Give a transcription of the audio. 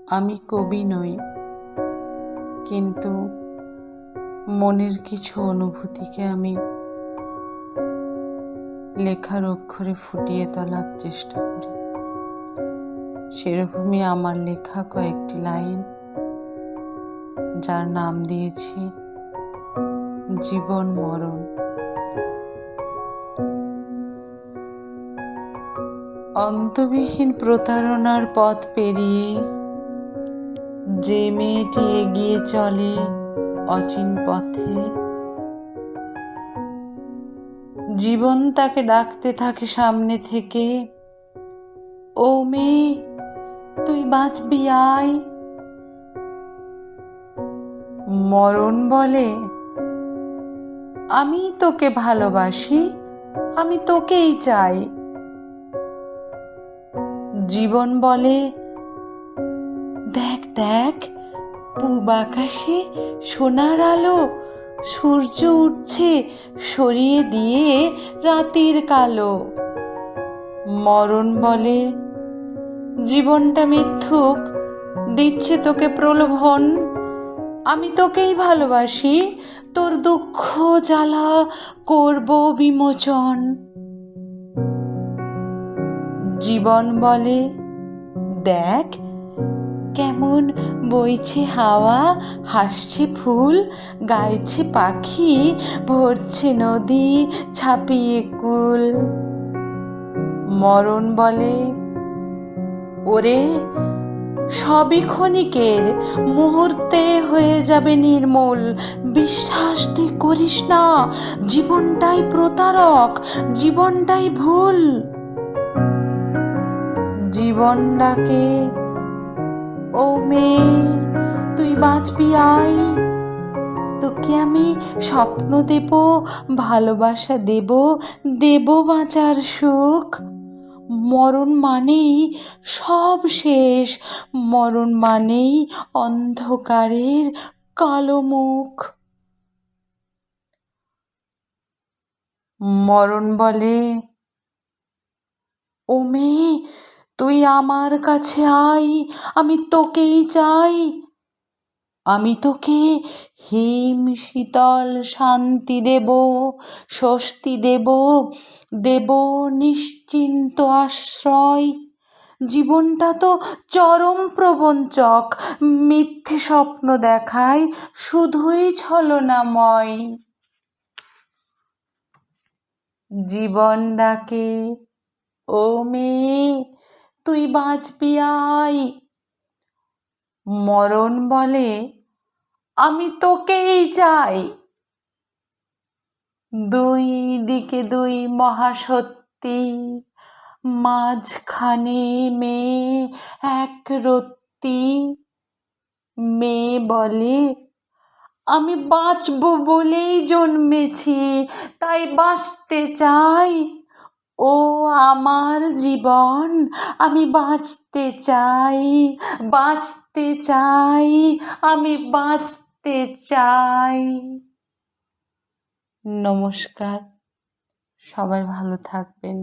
আমি কবি নই, কিন্তু মনের কিছু অনুভূতিকে আমি লেখার অক্ষরে ফুটিয়ে তোলার চেষ্টা করি। সেরকমই আমার লেখা কয়েকটি লাইন, যার নাম দিয়েছি জীবন মরণ। অন্তবিহীন প্রতারণার পথ পেরিয়ে যে মেয়েটি এগিয়ে চলে অচিন পথে, জীবন তাকে ডাকতে থাকে সামনে থেকে, ও মেয়ে তুই বাঁচবি আয়। মরণ বলে, আমি তোকে ভালোবাসি, আমি তোকেই চাই। জীবন বলে, দেখ দেখ পূব আকাশে সোনার আলো, সূর্য উঠছে সরিয়ে দিয়ে রাতের কালো। মরণ বলে, জীবনটা মিথ্যুক, দিচ্ছে তোকে প্রলোভন, আমি তোকেই ভালোবাসি, তোর দুঃখ জ্বালা করব বিমোচন। জীবন বলে, দেখ কেমন বইছে হাওয়া, হাসছে ফুল, গাইছে পাখি, ভরছে নদী ছাপিয়ে কুল। মরণ বলে, ওরে সবই ক্ষণিকের, মুহূর্তে হয়ে যাবে নির্মূল, বিশ্বাস তুই করিস না, জীবনটাই প্রতারক, জীবনটাই ভুল। জীবন ডাকে, ও মেয়ে তুই বাঁচবি আয়, তোকে আমি স্বপ্ন দেব, ভালোবাসা দেব, দেব বাঁচার সুখ। মরণ মানেই সব শেষ, মরণ মানেই অন্ধকারের কালো মুখ। মরণ বলে, ও মেয়ে তুই আমার কাছে আয়, আমি তোকেই চাই। আমি তোকে হিম শীতল শান্তি দেব, স্বস্তি দেব, দেব নিশ্চিন্ত আশ্রয়। জীবনটা তো চরম প্রবঞ্চক, মিথ্যে স্বপ্ন দেখায়, শুধুই ছলনাময়। জীবন ডাকে, ও মেয়ে তুই বাঁচবি আয়। মরণ বলে, আমি তোকেই চাই। দুই দিকে দুই মহাসত্যি, মাঝখানে মেয়ে এক রত্তি। মেয়ে বলে, আমি বাঁচবো বলেই জন্মেছি, তাই বাঁচতে চাই। ও আমার জীবন, আমি বাঁচতে চাই, বাঁচতে চাই, আমি বাঁচতে চাই। নমস্কার, সবাই ভালো থাকবেন।